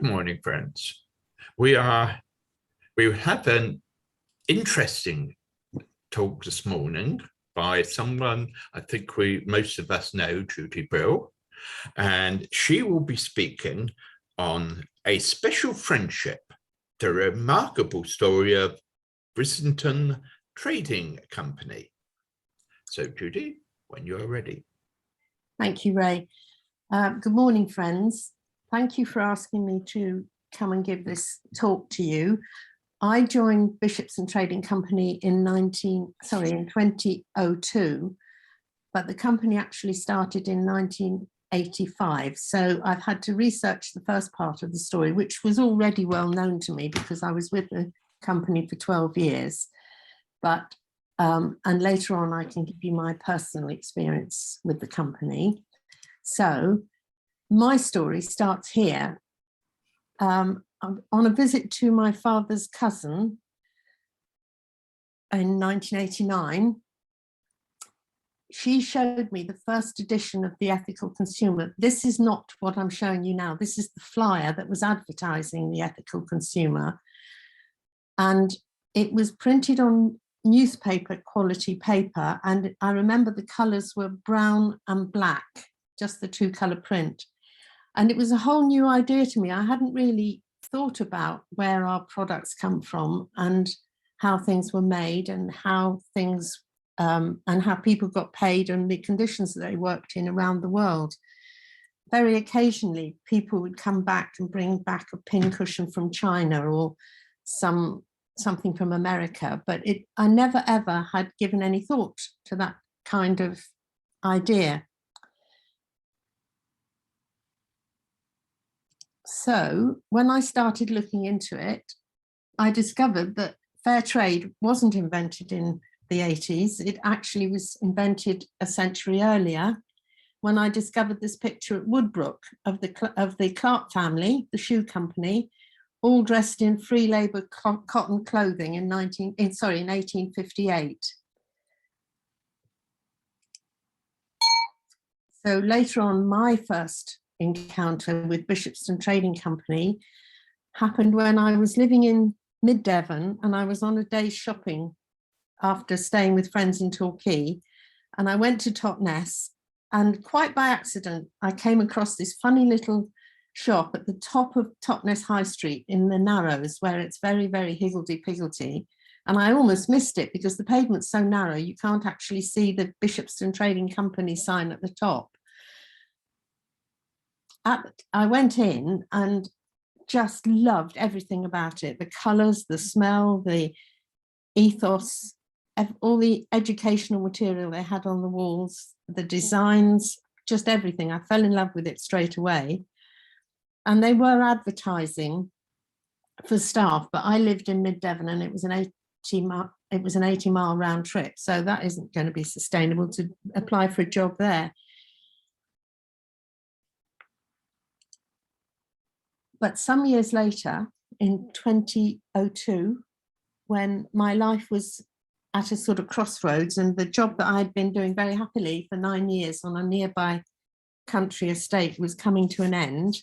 Good morning, friends. We have an interesting talk this morning by someone I think most of us know, Judi Brill, and she will be speaking on a special friendship, the remarkable story of Bristol Trading Company. So, Judi, when you're ready. Thank you, Ray. Good morning, friends. Thank you for asking me to come and give this talk to you. I joined Bishopston Trading Company in 2002, but the company actually started in 1985. So I've had to research the first part of the story, which was already well known to me because I was with the company for 12 years. But and later on, I can give you my personal experience with the company. So my story starts here. I'm on a visit to my father's cousin in 1989. She showed me the first edition of The Ethical Consumer. This is not what I'm showing you now. This is the flyer that was advertising The Ethical Consumer. And it was printed on newspaper quality paper. And I remember the colors were brown and black, just the two color print. And it was a whole new idea to me. I hadn't really thought about where our products come from and how things were made and how things and how people got paid and the conditions that they worked in around the world. Very occasionally, people would come back and bring back a pincushion from China or something from America, but I never ever had given any thought to that kind of idea. So when I started looking into it, I discovered that fair trade wasn't invented in the 80s. It actually was invented a century earlier when I discovered this picture at Woodbrook of the Clark family, the shoe company, all dressed in free labor cotton clothing in 1858. So later on, my first encounter with Bishopston Trading Company happened when I was living in mid-Devon and I was on a day's shopping after staying with friends in Torquay, and I went to Totnes, and quite by accident I came across this funny little shop at the top of Totnes High Street in the Narrows, where it's very, very higgledy-piggledy, and I almost missed it because the pavement's so narrow you can't actually see the Bishopston Trading Company sign at the top. I went in and just loved everything about it, the colours, the smell, the ethos, all the educational material they had on the walls, the designs, just everything. I fell in love with it straight away. And they were advertising for staff, but I lived in mid-Devon and it was an 80-mile round trip, so that isn't going to be sustainable to apply for a job there. But some years later, in 2002, when my life was at a sort of crossroads and the job that I'd been doing very happily for 9 years on a nearby country estate was coming to an end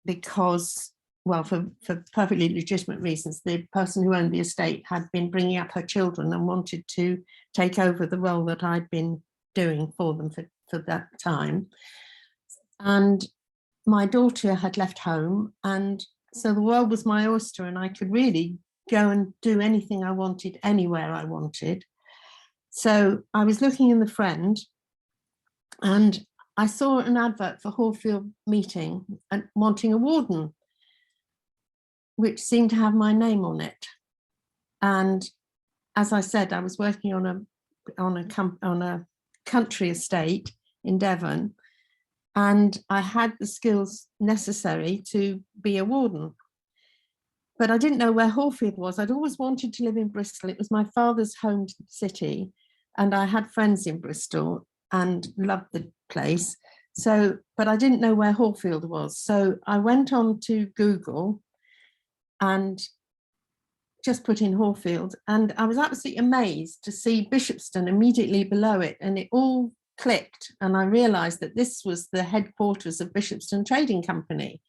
because, well, for perfectly legitimate reasons, the person who owned the estate had been bringing up her children and wanted to take over the role that I'd been doing for them for that time. And my daughter had left home, and so the world was my oyster and I could really go and do anything I wanted, anywhere I wanted. So I was looking in the Friend and I saw an advert for Hallfield Meeting and wanting a warden, which seemed to have my name on it. And as I said, I was working on a country estate in Devon, and I had the skills necessary to be a warden. But I didn't know where Hallfield was. I'd always wanted to live in Bristol. It was my father's home city, and I had friends in Bristol and loved the place. So, but I didn't know where Hallfield was. So I went on to Google and just put in Hallfield, and I was absolutely amazed to see Bishopston immediately below it, and it all clicked, and I realized that this was the headquarters of Bishopston Trading Company.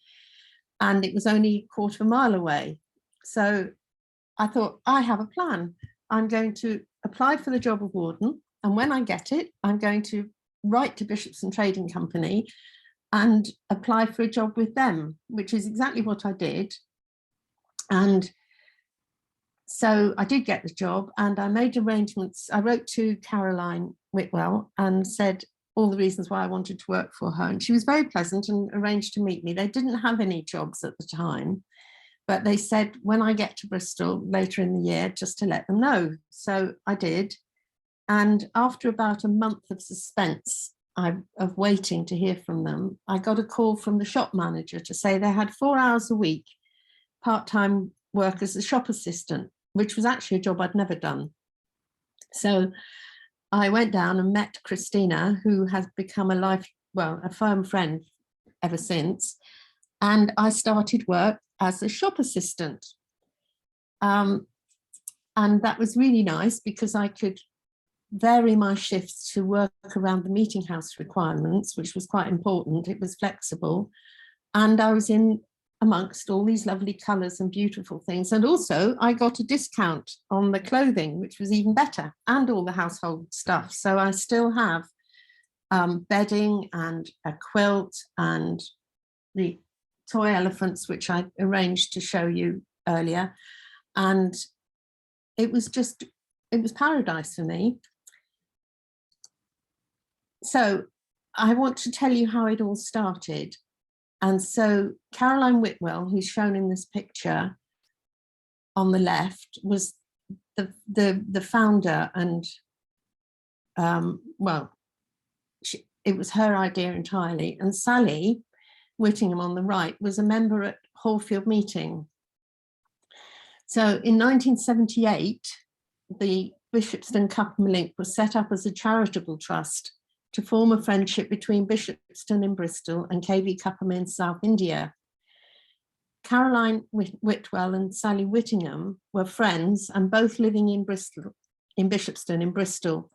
and it was only a quarter of a mile away. So I thought, I have a plan. I'm going to apply for the job of warden, and when I get it, I'm going to write to Bishopston Trading Company and apply for a job with them, which is exactly what I did. And so I did get the job, and I made arrangements. I wrote to Caroline Whitwell and said all the reasons why I wanted to work for her. And she was very pleasant and arranged to meet me. They didn't have any jobs at the time, but they said, when I get to Bristol later in the year, just to let them know. So I did. And after about a month of suspense, of waiting to hear from them, I got a call from the shop manager to say they had 4 hours a week, part-time work as a shop assistant, which was actually a job I'd never done. So I went down and met Christina, who has become a firm friend ever since. And I started work as a shop assistant. And that was really nice because I could vary my shifts to work around the meeting house requirements, which was quite important. It was flexible. And I was in amongst all these lovely colours and beautiful things. And also I got a discount on the clothing, which was even better, and all the household stuff. So I still have bedding and a quilt and the toy elephants, which I arranged to show you earlier. And it was paradise for me. So I want to tell you how it all started. And so Caroline Whitwell, who's shown in this picture on the left, was the founder, and it was her idea entirely. And Sally Whittingham on the right was a member at Hallfield Meeting. So in 1978, the Bishopston Cupham Link was set up as a charitable trust to form a friendship between Bishopston in Bristol and KV Cupham in South India. Caroline Whitwell and Sally Whittingham were friends and both living in Bishopston in Bristol.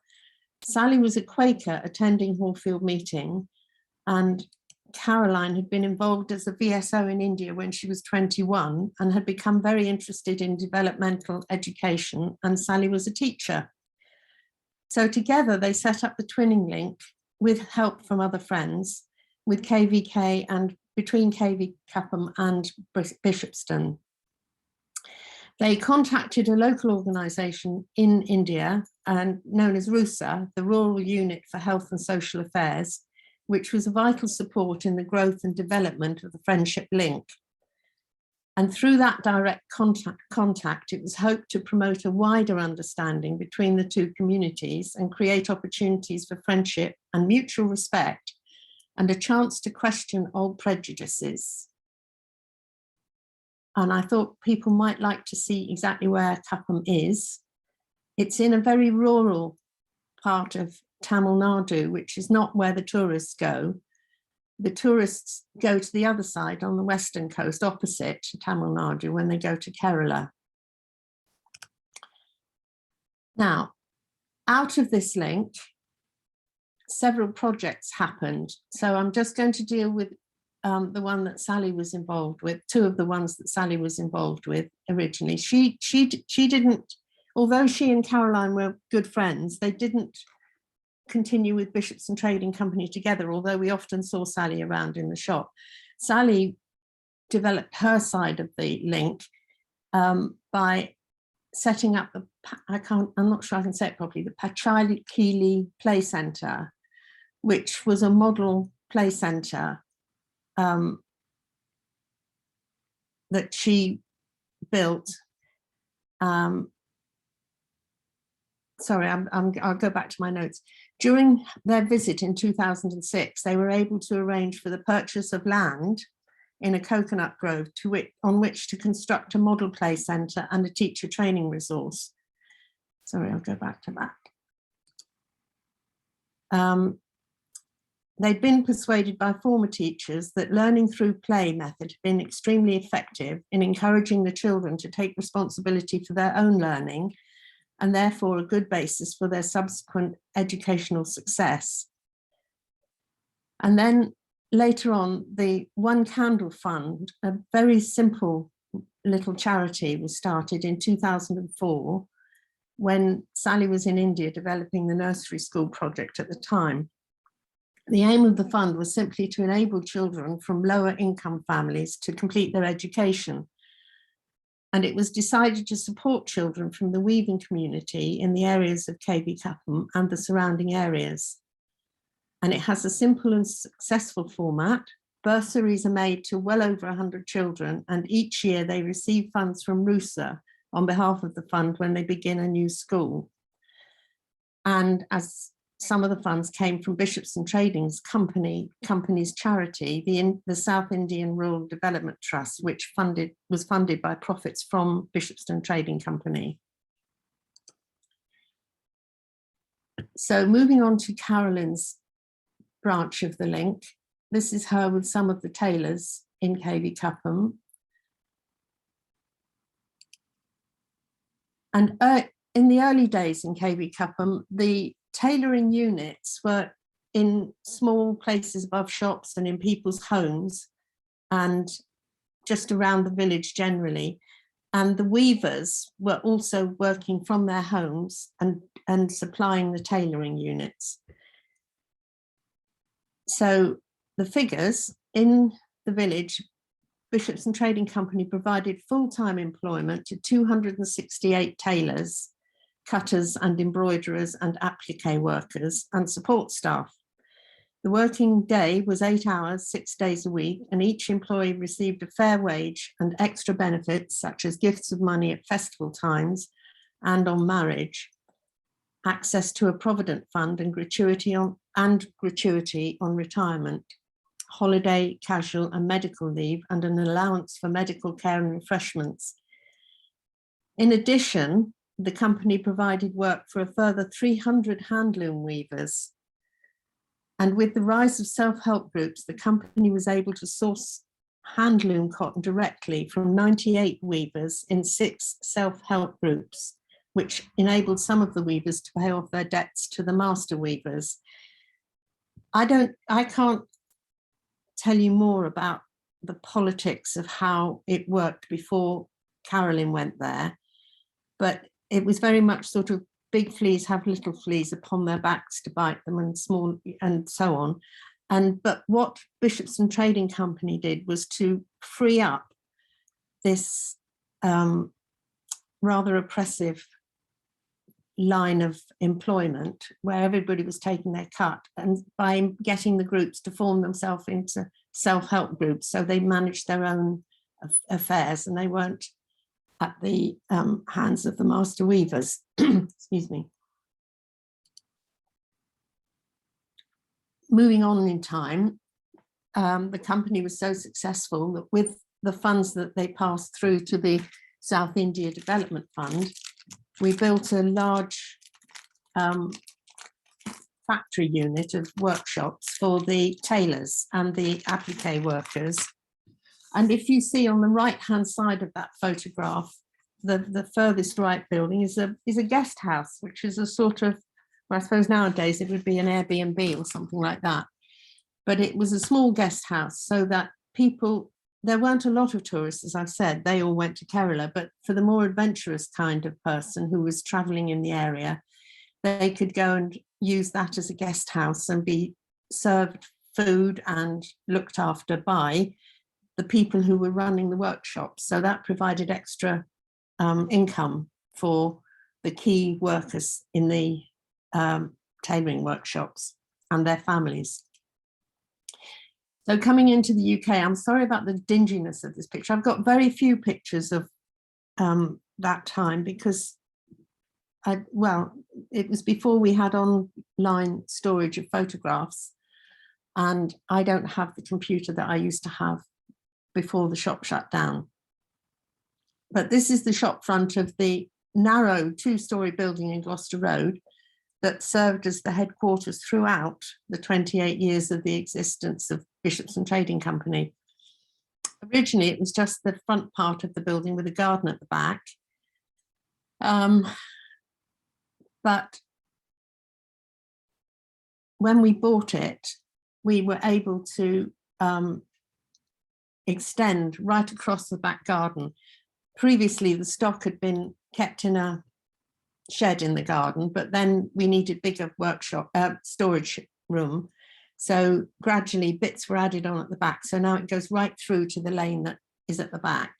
Sally was a Quaker attending Hallfield Meeting, and Caroline had been involved as a VSO in India when she was 21 and had become very interested in developmental education, and Sally was a teacher. So together they set up the Twinning Link with help from other friends, with KVK and between KV Cupham and Bishopston. They contacted a local organisation in India and known as RUSA, the Rural Unit for Health and Social Affairs, which was a vital support in the growth and development of the Friendship Link. And through that direct contact, it was hoped to promote a wider understanding between the two communities and create opportunities for friendship and mutual respect, and a chance to question old prejudices. And I thought people might like to see exactly where Cupham is. It's in a very rural part of Tamil Nadu, which is not where the tourists go. The tourists go to the other side on the western coast, opposite to Tamil Nadu, when they go to Kerala. Now, out of this link, several projects happened. So I'm just going to deal with the one that Sally was involved with, two of the ones that Sally was involved with originally. She didn't, although she and Caroline were good friends, they didn't continue with Bishopston Trading Company together, although we often saw Sally around in the shop. Sally developed her side of the link by setting up the, I'm not sure I can say it properly, the Pachali Play Centre, which was a model play centre that she built. Sorry, I'll go back to my notes. During their visit in 2006, they were able to arrange for the purchase of land in a coconut grove on which to construct a model play centre and a teacher training resource. Sorry, I'll go back to that. They'd been persuaded by former teachers that learning through play method had been extremely effective in encouraging the children to take responsibility for their own learning, and therefore a good basis for their subsequent educational success. And then later on, the One Candle Fund, a very simple little charity, was started in 2004 when Sally was in India developing the nursery school project at the time. The aim of the fund was simply to enable children from lower income families to complete their education. And it was decided to support children from the weaving community in the areas of KB Clapham and the surrounding areas. And it has a simple and successful format. Bursaries are made to well over 100 children, and each year they receive funds from RUSA on behalf of the fund when they begin a new school. And as some of the funds came from Bishopston Trading Company's charity, the South Indian Rural Development Trust, which was funded by profits from Bishopston Trading Company. So moving on to Carolyn's branch of the link, this is her with some of the tailors in KB Clapham. And in the early days in KB Clapham, the tailoring units were in small places above shops and in people's homes and just around the village generally. And the weavers were also working from their homes and supplying the tailoring units. So the figures in the village, Bishopston Trading Company provided full-time employment to 268 tailors, cutters and embroiderers and applique workers and support staff. The working day was 8 hours, 6 days a week, and each employee received a fair wage and extra benefits such as gifts of money at festival times and on marriage, access to a provident fund and gratuity on retirement, holiday, casual and medical leave, and an allowance for medical care and refreshments. In addition, the company provided work for a further 300 handloom weavers. And with the rise of self-help groups, the company was able to source handloom cotton directly from 98 weavers in 6 self-help groups, which enabled some of the weavers to pay off their debts to the master weavers. I can't tell you more about the politics of how it worked before Carolyn went there, but it was very much sort of big fleas have little fleas upon their backs to bite them, and small and so on. But what Bishopston Trading Company did was to free up this rather oppressive line of employment where everybody was taking their cut, and by getting the groups to form themselves into self-help groups, so they managed their own affairs and they weren't at the hands of the master weavers. Excuse me. Moving on in time, the company was so successful that with the funds that they passed through to the South India Development Fund, we built a large factory unit of workshops for the tailors and the applique workers. And if you see on the right-hand side of that photograph, the furthest right building is a guest house, which is a sort of, well, I suppose nowadays it would be an Airbnb or something like that. But it was a small guest house so that people, there weren't a lot of tourists, as I've said, they all went to Kerala, but for the more adventurous kind of person who was traveling in the area, they could go and use that as a guest house and be served food and looked after by the people who were running the workshops. So that provided extra income for the key workers in the tailoring workshops and their families. So coming into the UK, I'm sorry about the dinginess of this picture. I've got very few pictures of that time because, it was before we had online storage of photographs, and I don't have the computer that I used to have before the shop shut down. But this is the shop front of the narrow 2-storey building in Gloucester Road that served as the headquarters throughout the 28 years of the existence of Bishopston Trading Company. Originally, it was just the front part of the building with a garden at the back. But when we bought it, we were able to extend right across the back garden. Previously, the stock had been kept in a shed in the garden, but then we needed bigger workshop storage room. So gradually bits were added on at the back. So now it goes right through to the lane that is at the back.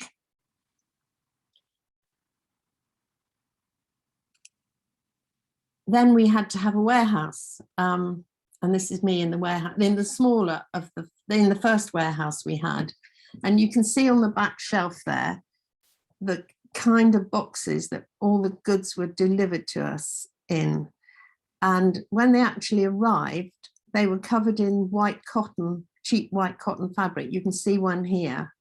Then we had to have a warehouse. And this is me in the warehouse, in the smaller of in the first warehouse we had. And you can see on the back shelf there, the kind of boxes that all the goods were delivered to us in. And when they actually arrived, they were covered in white cotton, cheap white cotton fabric. You can see one here,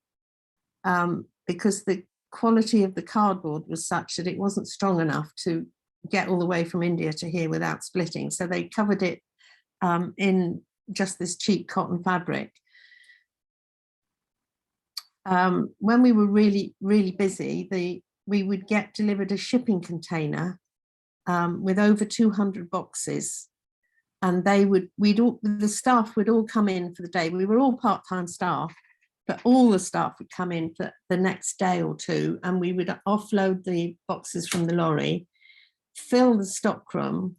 because the quality of the cardboard was such that it wasn't strong enough to get all the way from India to here without splitting. So they covered it in just this cheap cotton fabric. When we were really, really busy, we would get delivered a shipping container with over 200 boxes, and the staff would all come in for the day. We were all part-time staff, but all the staff would come in for the next day or two, and we would offload the boxes from the lorry, fill the stockroom,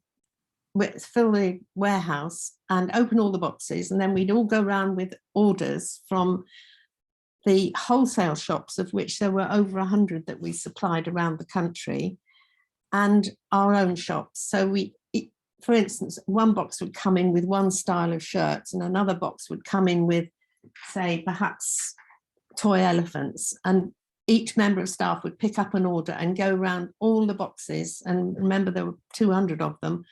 fill the warehouse, and open all the boxes, and then we'd all go around with orders from the wholesale shops, of which there were over 100 that we supplied around the country, and our own shops. So for instance, one box would come in with one style of shirts, and another box would come in with, say, perhaps toy elephants, and each member of staff would pick up an order and go around all the boxes. And remember, there were 200 of them,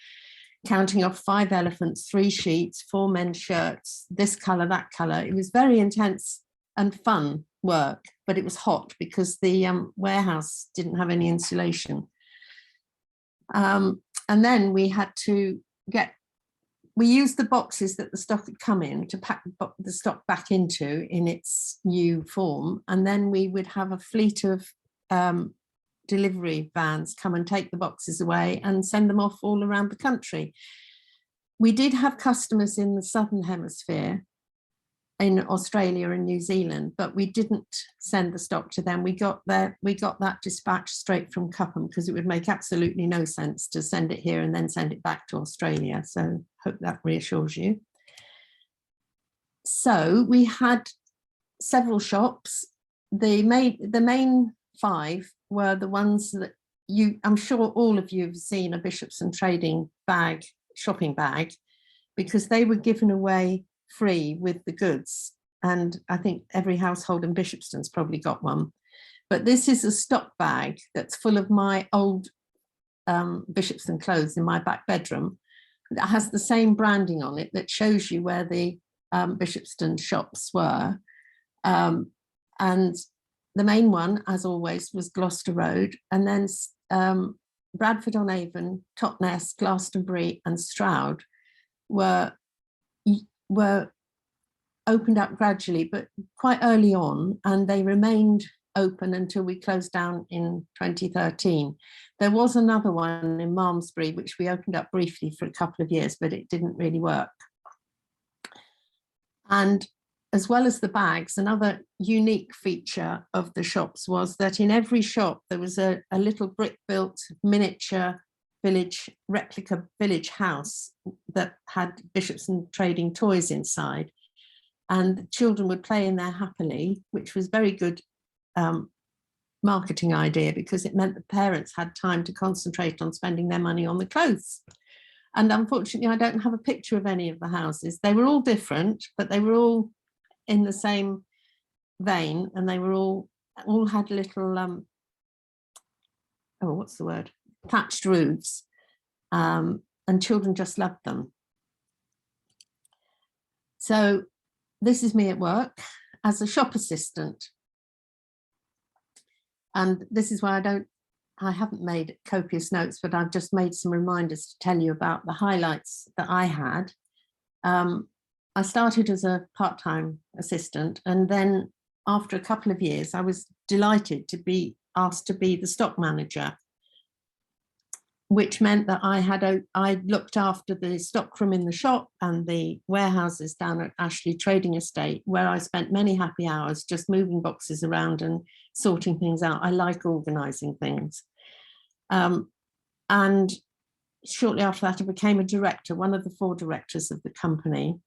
counting off 5 elephants, 3 sheets, 4 men's shirts, this colour, that colour. It was very intense and fun work, but it was hot because the warehouse didn't have any insulation. And then we had to we used the boxes that the stock had come in to pack the stock back into in its new form. And then we would have a fleet of delivery vans come and take the boxes away and send them off all around the country. We did have customers in the Southern Hemisphere, in Australia and New Zealand, but we didn't send the stock to them. We got that dispatch straight from Cupham, because it would make absolutely no sense to send it here and then send it back to Australia. So hope that reassures you. So we had several shops. The main 5 were the ones that I'm sure all of you have seen a Bishopston Trading shopping bag, because they were given away free with the goods, and I think every household in Bishopston's probably got one. But this is a stock bag that's full of my old Bishopston clothes in my back bedroom. That has the same branding on it that shows you where the Bishopston shops were, and the main one, as always, was Gloucester Road, and then Bradford-on-Avon, Totnes, Glastonbury and Stroud were opened up gradually, but quite early on, and they remained open until we closed down in 2013. There was another one in Malmesbury, which we opened up briefly for a couple of years, but it didn't really work. And as well as the bags, another unique feature of the shops was that in every shop there was a little brick-built miniature replica village house that had Bishopston Trading toys inside, and the children would play in there happily, which was very good marketing idea, because it meant the parents had time to concentrate on spending their money on the clothes. And unfortunately, I don't have a picture of any of the houses. They were all different, but they were all in the same vein, and they were all had little what's the word? Thatched roofs, and children just loved them. So this is me at work as a shop assistant. And this is why I haven't made copious notes, but I've just made some reminders to tell you about the highlights that I had. I started as a part-time assistant, and then after a couple of years, I was delighted to be asked to be the stock manager. which meant that I looked after the stockroom in the shop and the warehouses down at Ashley Trading Estate, where I spent many happy hours just moving boxes around and sorting things out. I like organising things. And shortly after that, I became a director, one of the 4 directors of the company.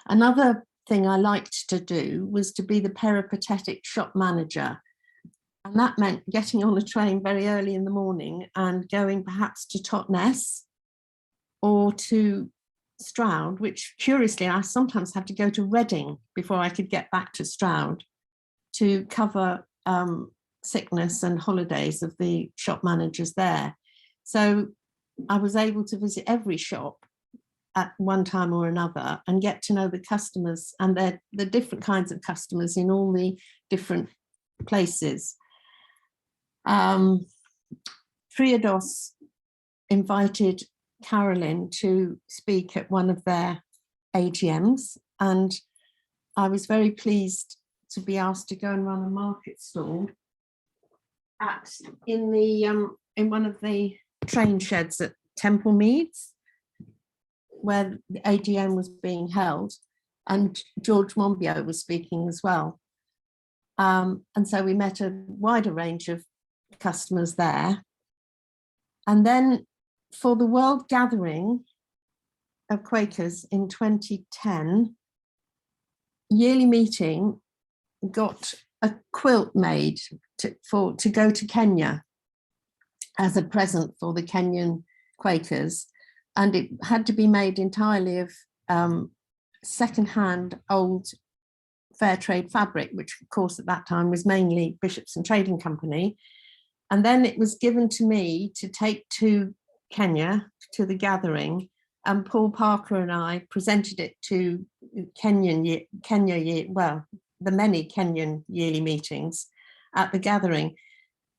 Another thing I liked to do was to be the peripatetic shop manager. And that meant getting on a train very early in the morning and going perhaps to Totnes or to Stroud, which curiously I sometimes had to go to Reading before I could get back to Stroud to cover sickness and holidays of the shop managers there. So I was able to visit every shop at one time or another and get to know the customers and the different kinds of customers in all the different places. Triodos invited Carolyn to speak at one of their AGMs, and I was very pleased to be asked to go and run a market stall in one of the train sheds at Temple Meads, where the AGM was being held, and George Monbiot was speaking as well. And so we met a wider range of customers there. And then for the World Gathering of Quakers in 2010, yearly meeting got a quilt made to go to Kenya as a present for the Kenyan Quakers. And it had to be made entirely of second-hand old fair trade fabric, which of course at that time was mainly Bishopston Trading Company. And then it was given to me to take to Kenya, to the gathering, and Paul Parker and I presented it to the many Kenyan yearly meetings at the gathering.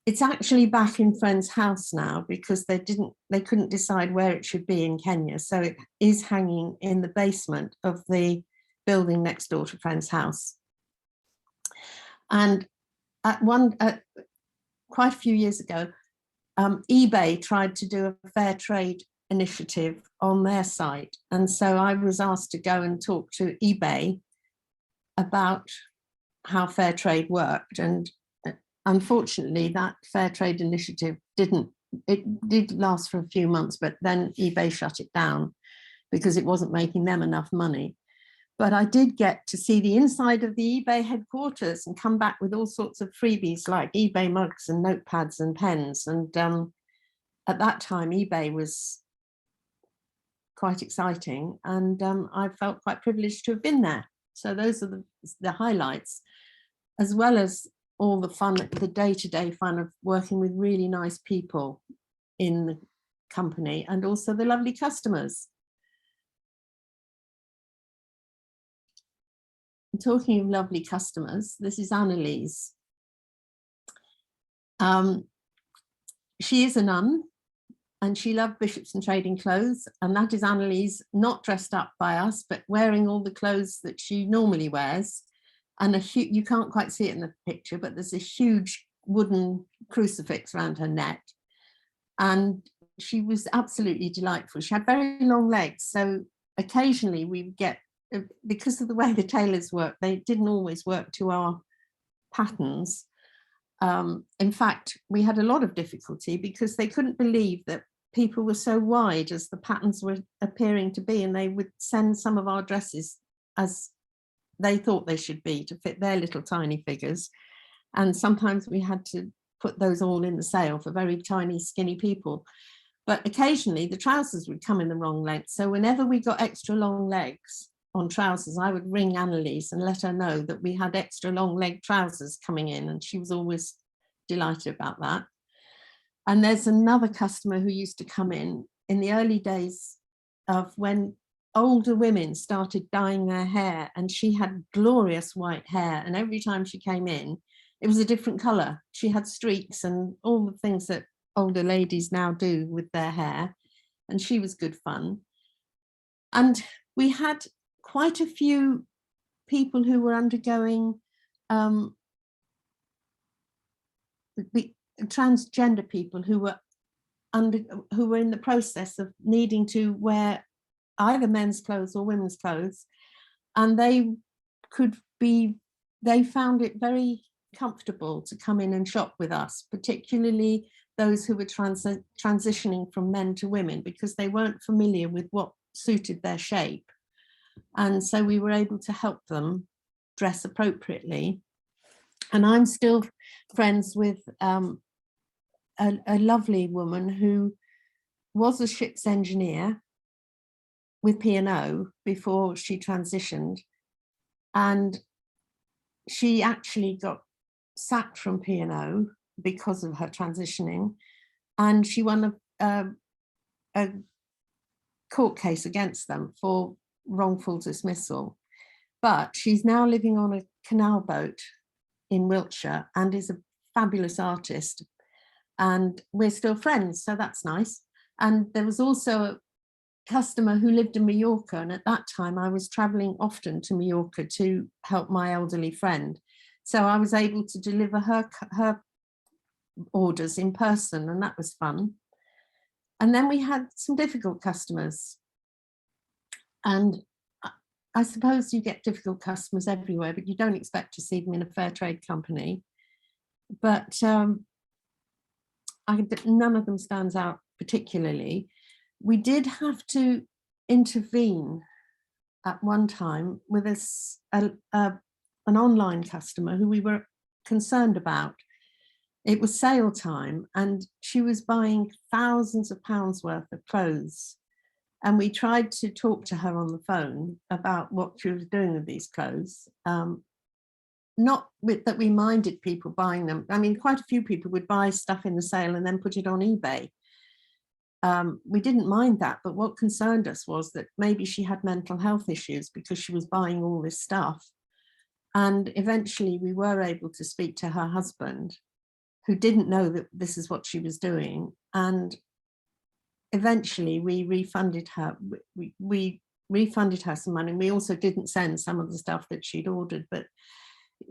It's actually back in Friend's house now because they couldn't decide where it should be in Kenya. So it is hanging in the basement of the building next door to Friend's house. And quite a few years ago, eBay tried to do a fair trade initiative on their site. And so I was asked to go and talk to eBay about how fair trade worked. And unfortunately, that fair trade initiative did last for a few months, but then eBay shut it down because it wasn't making them enough money. But I did get to see the inside of the eBay headquarters and come back with all sorts of freebies like eBay mugs and notepads and pens. And at that time, eBay was quite exciting. And I felt quite privileged to have been there. So those are the highlights, as well as all the fun, the day-to-day fun of working with really nice people in the company and also the lovely customers. Talking of lovely customers, this is Annalise. She is a nun and she loved Bishopston Trading clothes, and that is Annalise, not dressed up by us, but wearing all the clothes that she normally wears. And you can't quite see it in the picture, but there's a huge wooden crucifix around her neck. And she was absolutely delightful. She had very long legs, so occasionally we would get, because of the way the tailors work, they didn't always work to our patterns. In fact, we had a lot of difficulty because they couldn't believe that people were so wide as the patterns were appearing to be, and they would send some of our dresses as they thought they should be to fit their little tiny figures. And sometimes we had to put those all in the sale for very tiny, skinny people. But occasionally the trousers would come in the wrong length. So whenever we got extra long legs on trousers, I would ring Annalise and let her know that we had extra long leg trousers coming in, and she was always delighted about that. And there's another customer who used to come in the early days of when older women started dyeing their hair, and she had glorious white hair, and every time she came in it was a different color. She had streaks and all the things that older ladies now do with their hair, and she was good fun. And we had quite a few people who were undergoing transgender people who were who were in the process of needing to wear either men's clothes or women's clothes, and they found it very comfortable to come in and shop with us, particularly those who were transitioning from men to women, because they weren't familiar with what suited their shape. And so we were able to help them dress appropriately. And I'm still friends with a lovely woman who was a ship's engineer with P&O before she transitioned. And she actually got sacked from P&O because of her transitioning. And she won a court case against them for wrongful dismissal. But she's now living on a canal boat in Wiltshire and is a fabulous artist. And we're still friends, so that's nice. And there was also a customer who lived in Mallorca, and at that time I was traveling often to Mallorca to help my elderly friend. So I was able to deliver her orders in person, and that was fun. And then we had some difficult customers. And I suppose you get difficult customers everywhere, but you don't expect to see them in a fair trade company. But none of them stands out particularly. We did have to intervene at one time with an online customer who we were concerned about. It was sale time and she was buying thousands of pounds worth of clothes. And we tried to talk to her on the phone about what she was doing with these clothes. Not that we minded people buying them. I mean, quite a few people would buy stuff in the sale and then put it on eBay. We didn't mind that, but what concerned us was that maybe she had mental health issues because she was buying all this stuff. And eventually we were able to speak to her husband, who didn't know that this is what she was doing. And eventually we refunded her. We refunded her some money. And we also didn't send some of the stuff that she'd ordered, but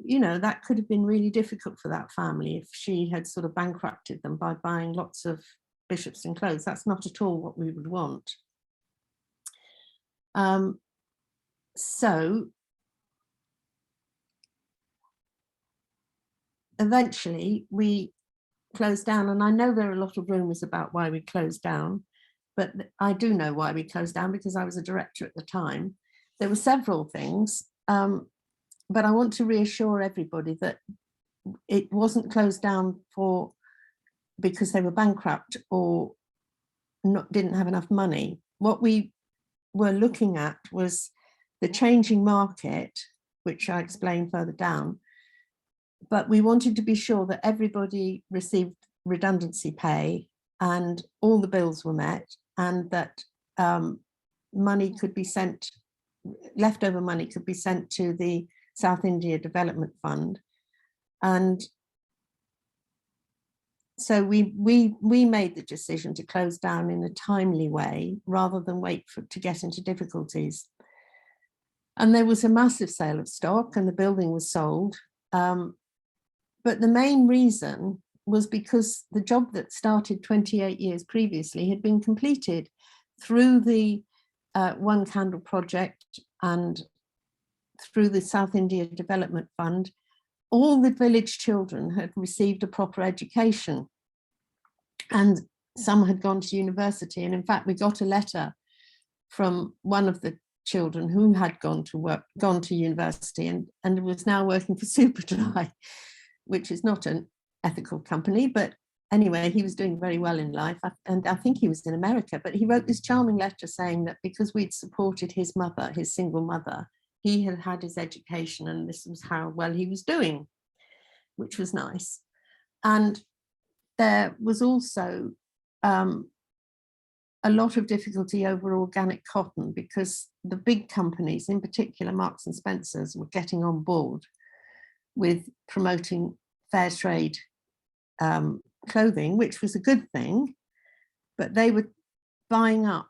you know, that could have been really difficult for that family if she had sort of bankrupted them by buying lots of Bishopston clothes. That's not at all what we would want. So eventually we closed down, and I know there are a lot of rumours about why we closed down, but I do know why we closed down because I was a director at the time. There were several things, but I want to reassure everybody that it wasn't closed down because they were bankrupt or didn't have enough money. What we were looking at was the changing market, which I explained further down, but we wanted to be sure that everybody received redundancy pay and all the bills were met, and that money could be sent, leftover money could be sent to the South India Development Fund. And so we made the decision to close down in a timely way rather than wait to get into difficulties. And there was a massive sale of stock and the building was sold. But the main reason was because the job that started 28 years previously had been completed through the One Candle project and through the South India Development Fund. All the village children had received a proper education and some had gone to university. And in fact, we got a letter from one of the children who had gone to university and was now working for Superdry, which is not an ethical company, but anyway, he was doing very well in life. And I think he was in America, but he wrote this charming letter saying that because we'd supported his mother, his single mother, he had had his education and this was how well he was doing, which was nice. And there was also a lot of difficulty over organic cotton because the big companies, in particular Marks and Spencer's, were getting on board with promoting fair trade clothing, which was a good thing, but they were buying up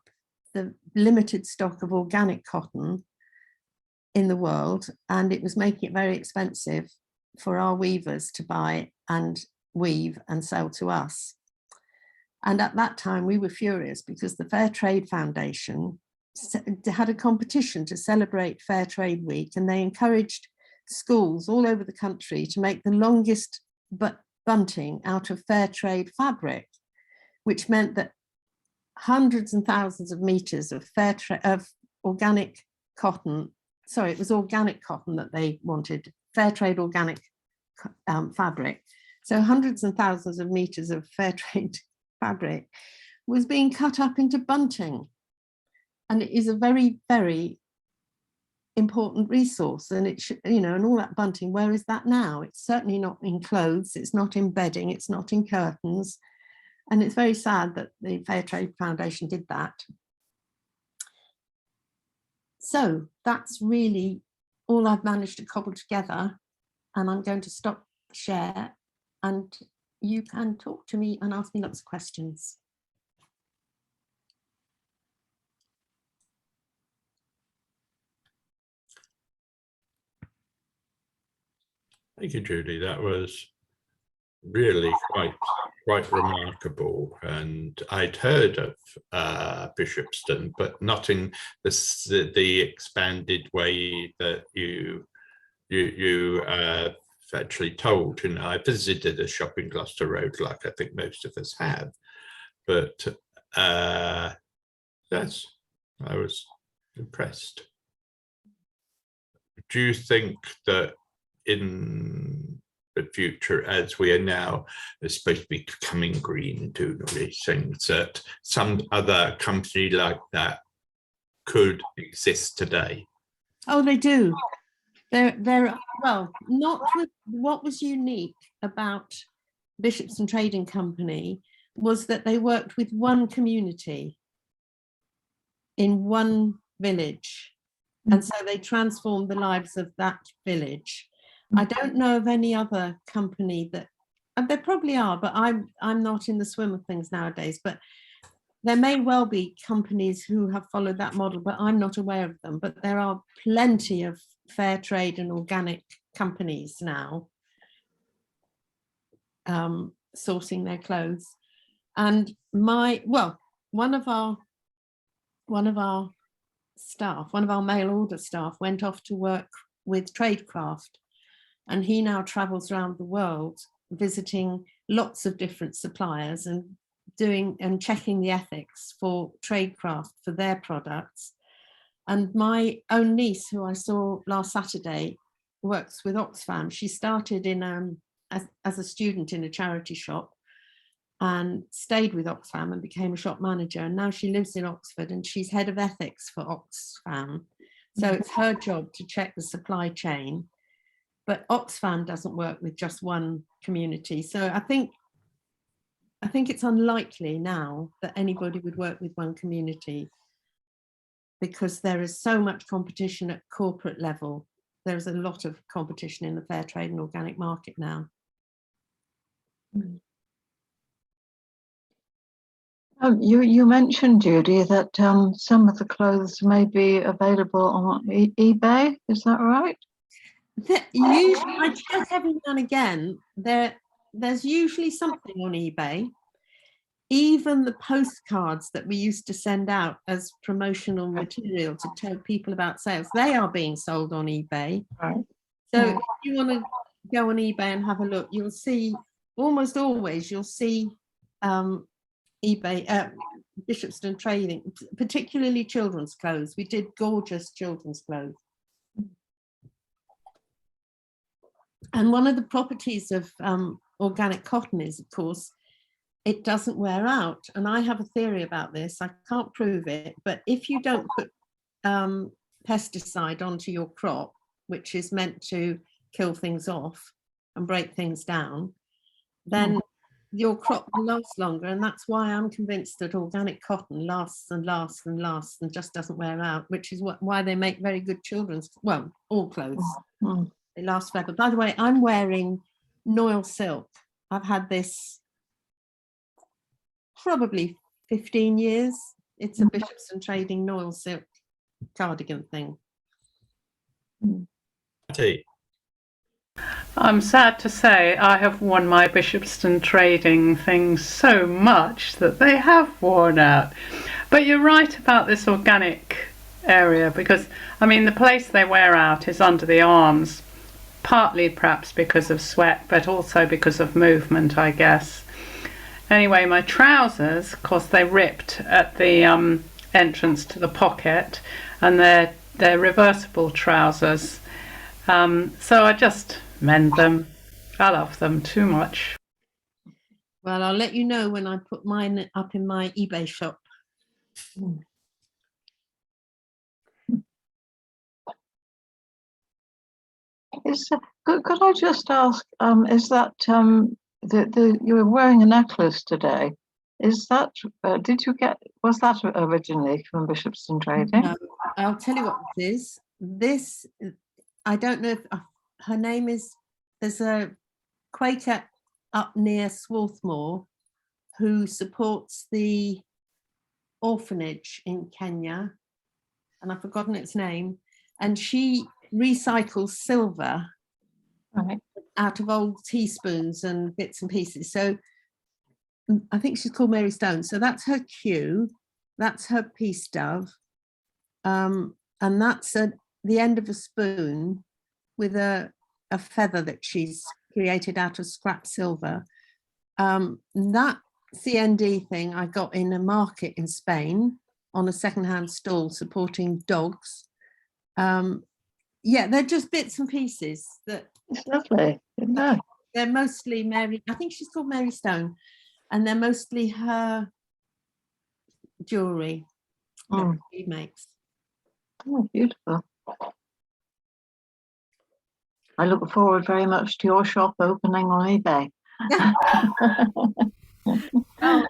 the limited stock of organic cotton in the world, and it was making it very expensive for our weavers to buy and weave and sell to us. And at that time, we were furious because the Fair Trade Foundation had a competition to celebrate Fair Trade Week, and they encouraged schools all over the country to make the longest bunting out of fair trade fabric, which meant that hundreds and thousands of meters of organic cotton. Sorry, it was organic cotton that they wanted, fair trade organic fabric. So hundreds and thousands of meters of fair trade fabric was being cut up into bunting. And it is a very, very important resource. And it should, you know, and all that bunting, where is that now? It's certainly not in clothes, it's not in bedding, it's not in curtains. And it's very sad that the Fair Trade Foundation did that. So that's really all I've managed to cobble together. And I'm going to stop share and you can talk to me and ask me lots of questions. Thank you, Judi. That was really quite remarkable. And I'd heard of Bishopston, but not in the expanded way that you actually told. You know, I visited a shop in Gloucester Road, like I think most of us have, but yes, I was impressed. Do you think that in the future, as we are now supposed to be becoming green and doing all these things, that some other company like that could exist today? Oh, they do. They're well, not with what was unique about Bishopston Trading Company was that they worked with one community in one village. And so they transformed the lives of that village. I don't know of any other company that, and there probably are, but I'm not in the swim of things nowadays, but there may well be companies who have followed that model, but I'm not aware of them. But there are plenty of fair trade and organic companies now sourcing their clothes. And one of our staff, one of our mail order staff went off to work with Tradecraft, and he now travels around the world visiting lots of different suppliers and doing and checking the ethics for Tradecraft for their products. And my own niece, who I saw last Saturday, works with Oxfam. She started in as a student in a charity shop and stayed with Oxfam and became a shop manager. And now she lives in Oxford and she's head of ethics for Oxfam. So it's her job to check the supply chain. But Oxfam doesn't work with just one community. So I think it's unlikely now that anybody would work with one community because there is so much competition at corporate level. There's a lot of competition in the fair trade and organic market now. You mentioned, Judi, that some of the clothes may be available on eBay. Is that right? Usually, I check every now and again. There's usually something on eBay. Even the postcards that we used to send out as promotional material to tell people about sales, they are being sold on eBay. Right. So if you want to go on eBay and have a look, you'll see almost always you'll see eBay, Bishopston Trading, particularly children's clothes. We did gorgeous children's clothes. And one of the properties of organic cotton is, of course, it doesn't wear out. And I have a theory about this. I can't prove it, but if you don't put pesticide onto your crop, which is meant to kill things off and break things down, then your crop will last longer. And that's why I'm convinced that organic cotton lasts and lasts and lasts and just doesn't wear out, which is why they make very good children's, well, all clothes. They last forever. By the way, I'm wearing Noil silk. I've had this probably 15 years. It's a Bishopston Trading Noil silk cardigan thing. I'm sad to say I have worn my Bishopston Trading things so much that they have worn out. But you're right about this organic area, because I mean the place they wear out is under the arms, partly perhaps because of sweat, but also because of movement, I guess. Anyway, my trousers, of course, they ripped at the entrance to the pocket, and they're reversible trousers. So I just mend them. I love them too much. Well, I'll let you know when I put mine up in my eBay shop. Could I just ask, is that you were wearing a necklace today? Is that was that originally from Bishopston Trading? No, I'll tell you what it is. This, I don't know if her name is, there's a Quaker up near Swarthmore who supports the orphanage in Kenya, and I've forgotten its name, and she recycles silver out of old teaspoons and bits and pieces. So I think she's called Mary Stone. So that's her cue, that's her peace dove, and that's the end of a spoon with a feather that she's created out of scrap silver. That CND thing I got in a market in Spain on a secondhand stall supporting dogs. Yeah, they're just bits and pieces that. It's lovely, isn't it? They're mostly Mary, I think she's called Mary Stone, and they're mostly her jewellery that she makes. Oh, beautiful. I look forward very much to your shop opening on eBay. Oh,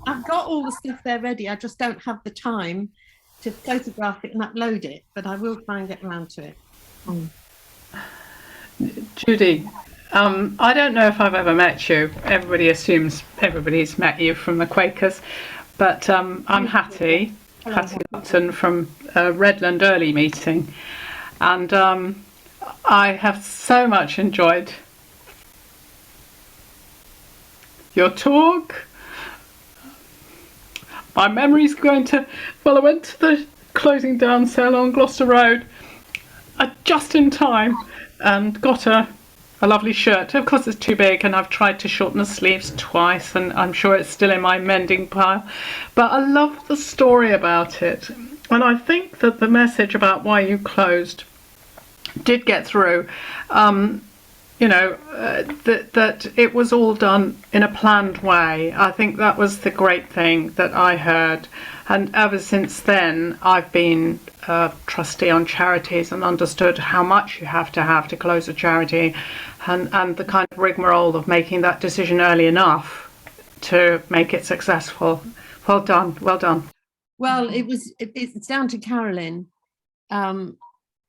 I've got all the stuff there ready. I just don't have the time to photograph it and upload it, but I will try and get around to it. Judi, I don't know if I've ever met you. Everybody assumes everybody's met you from the Quakers, but I'm Hattie Lupton from Redland Early Meeting, and I have so much enjoyed your talk. My memory's going to, well, I went to the closing down sale on Gloucester Road just in time and got a lovely shirt. Of course it's too big and I've tried to shorten the sleeves twice and I'm sure it's still in my mending pile, but I love the story about it, and I think that the message about why you closed did get through. You know, that it was all done in a planned way. I think that was the great thing that I heard, and ever since then I've been a trustee on charities and understood how much you have to close a charity, and the kind of rigmarole of making that decision early enough to make it successful. Well done, well done. Well, it's down to Carolyn.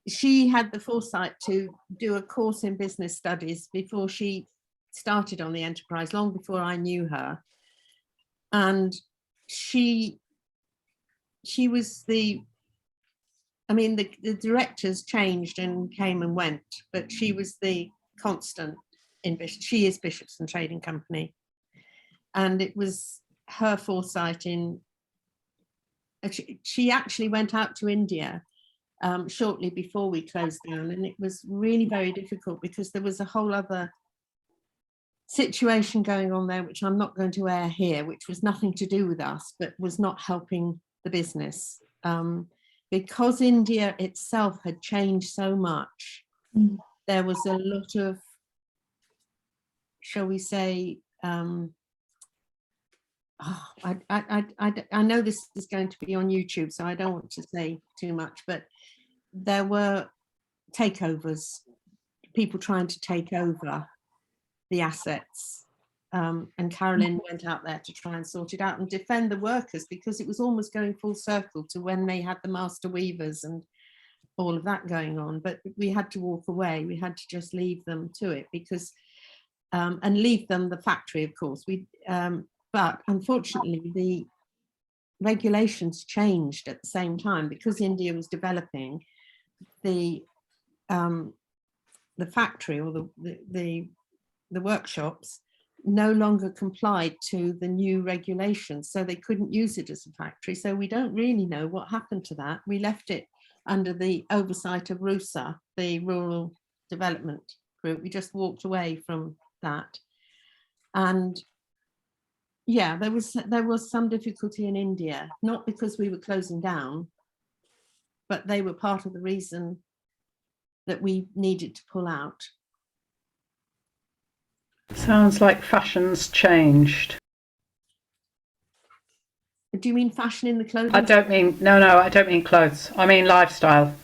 She had the foresight to do a course in business studies before she started on the enterprise, long before I knew her. And she was the directors changed and came and went, but she was the constant in she is Bishopston Trading Company. And it was her foresight in, she actually went out to India shortly before we closed down, and it was really very difficult because there was a whole other situation going on there which I'm not going to air here, which was nothing to do with us but was not helping the business, because India itself had changed so much. There was a lot of, shall we say, I know this is going to be on YouTube, so I don't want to say too much, but there were takeovers, people trying to take over the assets, and Carolyn went out there to try and sort it out and defend the workers, because it was almost going full circle to when they had the master weavers and all of that going on. But we had to walk away, we had to just leave them to it, because and leave them the factory, of course. But unfortunately the regulations changed at the same time, because India was developing. The the factory or the workshops no longer complied to the new regulations, so they couldn't use it as a factory. So we don't really know what happened to that. We left it under the oversight of RUSA, the Rural Development Group. We just walked away from that. And yeah, there was some difficulty in India, not because we were closing down, but they were part of the reason that we needed to pull out. Sounds like fashion's changed. Do you mean fashion in the clothing? I don't mean, no, I don't mean clothes. I mean lifestyle.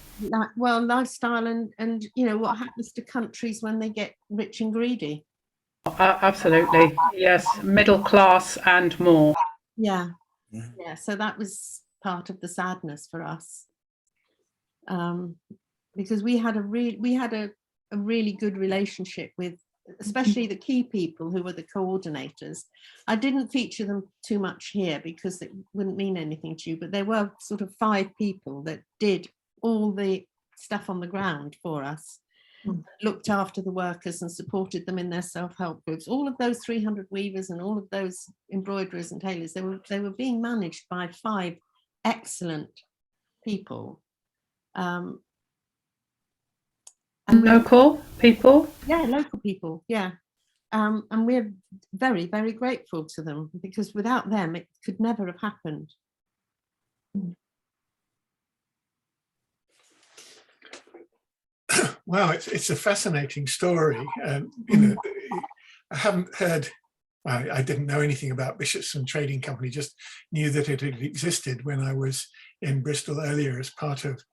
Well, lifestyle and you know, what happens to countries when they get rich and greedy? Absolutely. Yes. Middle class and more. Yeah. Yeah. So that was part of the sadness for us. Because we had a really good relationship with, especially the key people who were the coordinators. I didn't feature them too much here because it wouldn't mean anything to you, but there were sort of 5 people that did all the stuff on the ground for us, looked after the workers and supported them in their self-help groups. All of those 300 weavers and all of those embroiderers and tailors, they were being managed by 5 excellent people. And local people? Yeah, local people, yeah. And we're very, very grateful to them, because without them, it could never have happened. Wow, it's a fascinating story. You know, I haven't heard, I didn't know anything about Bishopston Trading Company, just knew that it had existed when I was in Bristol earlier as part of,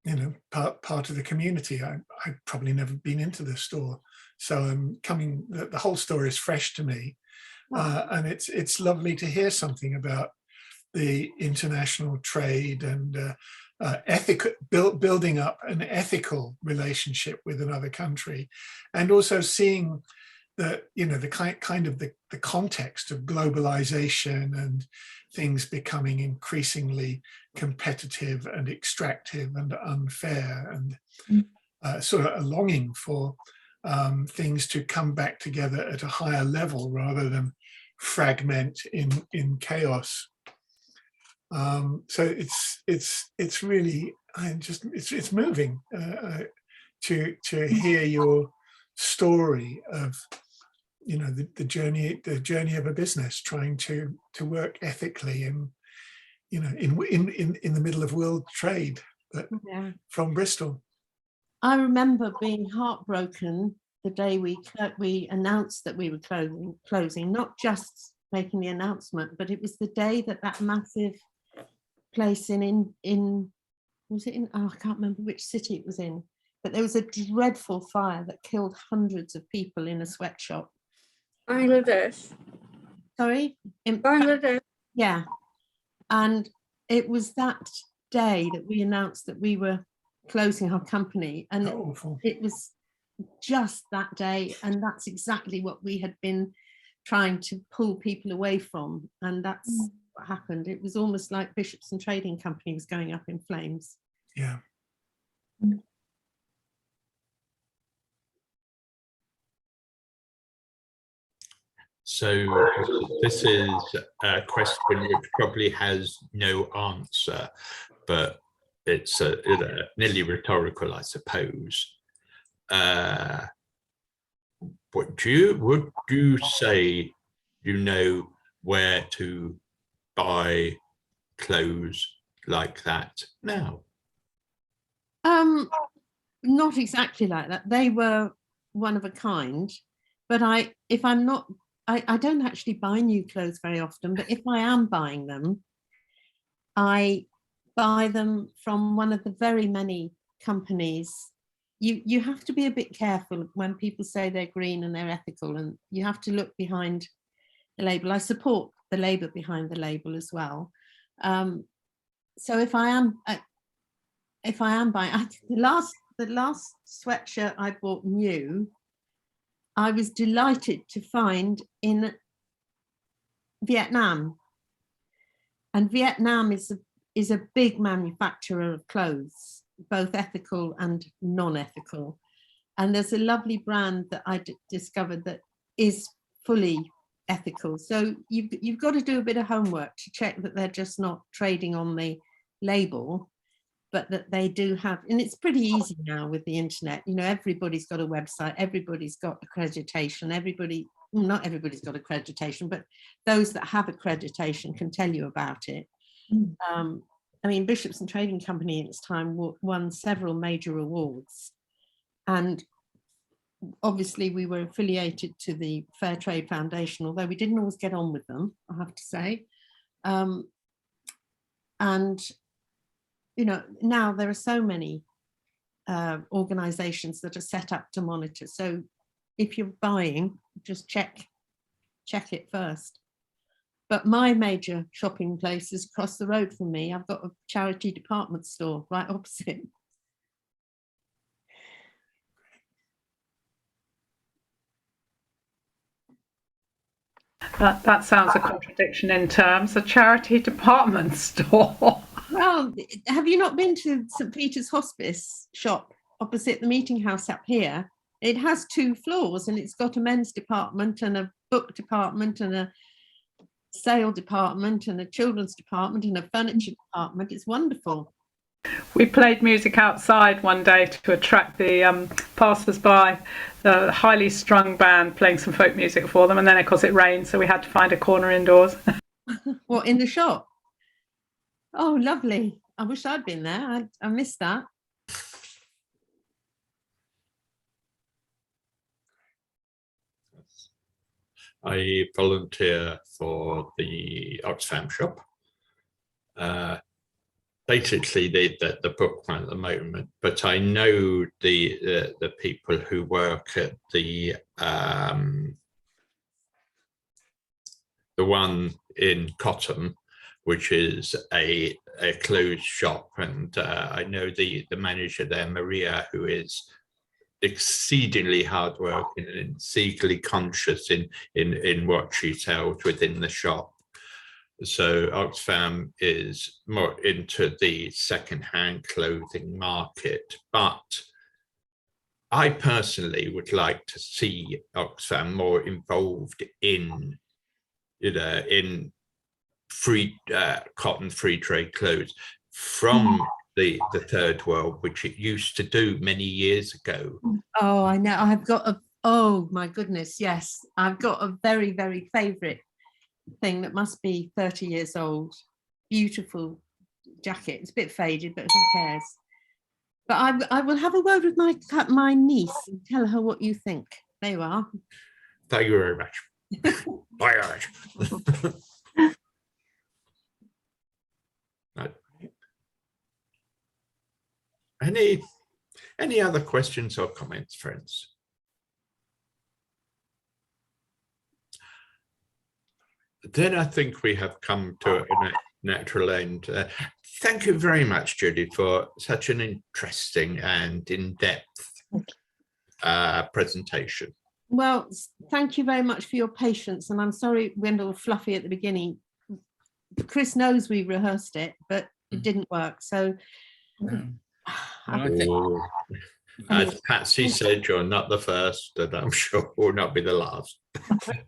you know, part of the community. I'd probably never been into the store. So I'm coming, the whole story is fresh to me. And it's lovely to hear something about the international trade and ethical, building up an ethical relationship with another country, and also seeing the, you know, the kind of the context of globalization and things becoming increasingly competitive and extractive and unfair, and sort of a longing for things to come back together at a higher level rather than fragment in chaos. So it's really, it's moving to hear your story of, you know, the journey of a business trying to work ethically in, you know, in the middle of world trade, but from Bristol. I remember being heartbroken the day we announced that we were closing, not just making the announcement, but it was the day that massive place in was it in, oh, I can't remember which city it was in, but there was a dreadful fire that killed hundreds of people in a sweatshop. Bangladesh. Sorry? In Bangladesh. Yeah. And it was that day that we announced that we were closing our company, and it was just that day, and that's exactly what we had been trying to pull people away from, and that's what happened. It was almost like Bishopston Trading Company was going up in flames. Yeah. So this is a question which probably has no answer, but it's nearly rhetorical, I suppose. Would you say you know where to buy clothes like that now? Not exactly like that. They were one of a kind, but I don't actually buy new clothes very often, but if I am buying them, I buy them from one of the very many companies. You have to be a bit careful when people say they're green and they're ethical, and you have to look behind the label. I support the label behind the label as well. So if I am buying, the last sweatshirt I bought new, I was delighted to find in Vietnam, and Vietnam is a big manufacturer of clothes, both ethical and non-ethical. And there's a lovely brand that I discovered that is fully ethical. So you've got to do a bit of homework to check that they're just not trading on the label, but that they do have, and it's pretty easy now with the internet, you know, everybody's got a website, everybody's got accreditation, not everybody's got accreditation, but those that have accreditation can tell you about it. I mean, Bishopston Trading Company at its time won several major awards, and obviously we were affiliated to the Fair Trade Foundation, although we didn't always get on with them, I have to say. And you know, now there are so many organizations that are set up to monitor. So if you're buying, just check it first. But my major shopping place is across the road from me. I've got a charity department store right opposite. That sounds a contradiction in terms. A charity department store. Well, have you not been to St. Peter's Hospice shop opposite the meeting house up here? It has 2 floors and it's got a men's department and a book department and a sale department and a children's department and a furniture department. It's wonderful. We played music outside one day to attract the passers-by, the highly strung band playing some folk music for them, and then of course it rained, so we had to find a corner indoors. What, in the shop? Oh, lovely. I wish I'd been there. I missed that. I volunteer for the Oxfam shop. Basically the book one at the moment, but I know the people who work at the one in Cotton, which is a closed shop, and I know the manager there, Maria, who is exceedingly hardworking and exceedingly conscious in what she sells within the shop. So Oxfam is more into the second-hand clothing market, but I personally would like to see Oxfam more involved in, you know, in free cotton free trade clothes from the third world, which it used to do many years ago. Oh, I know. I've got oh my goodness, yes. I've got a very, very favourite thing that must be 30 years old. Beautiful jacket. It's a bit faded, but who cares? But I will have a word with my niece and tell her what you think. There you are. Thank you very much. Bye, guys. Any other questions or comments, friends? Then I think we have come to a natural end. Thank you very much, Judi, for such an interesting and in-depth presentation. Well, thank you very much for your patience, and I'm sorry it went all fluffy at the beginning. Chris knows we rehearsed it, but it didn't work. So I think as Patsy said, you're not the first, and I'm sure will not be the last.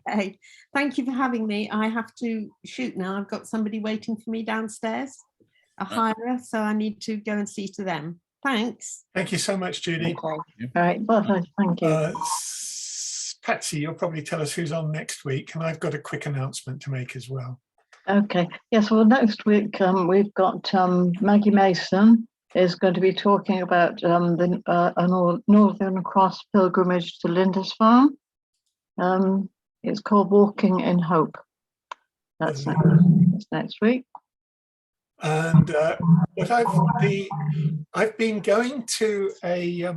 Okay, thank you for having me. I have to shoot now. I've got somebody waiting for me downstairs, a hirer, so I need to go and see to them. Thanks. Thank you so much, Judi. Okay. All right. Well, thank you. Patsy, you'll probably tell us who's on next week, and I've got a quick announcement to make as well. Okay. Yes. Well, next week we've got Maggie Mason is going to be talking about the Northern Cross pilgrimage to Lindisfarne. It's called Walking in Hope. That's next week. And I've been going to a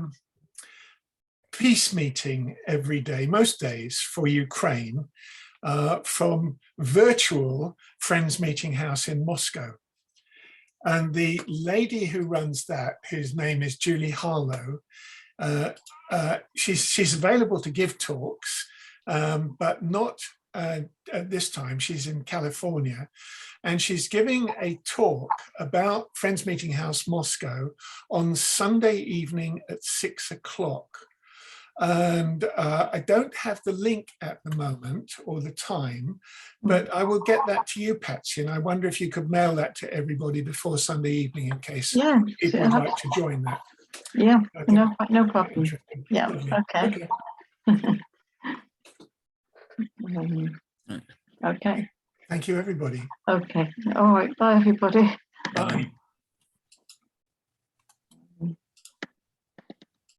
peace meeting every day, most days, for Ukraine, from virtual Friends Meeting House in Moscow. And the lady who runs that, whose name is Julie Harlow, she's available to give talks, but not at this time. She's in California, and she's giving a talk about Friends Meeting House Moscow on Sunday evening at 6 o'clock. and I don't have the link at the moment or the time, but I will get that to you, Patsy, and I wonder if you could mail that to everybody before Sunday evening in case Yeah, people would like to join that. yeah, I think no problem. interesting. Yeah, Lovely. okay. Okay, Thank you, everybody. okay. All right, bye, everybody. Bye.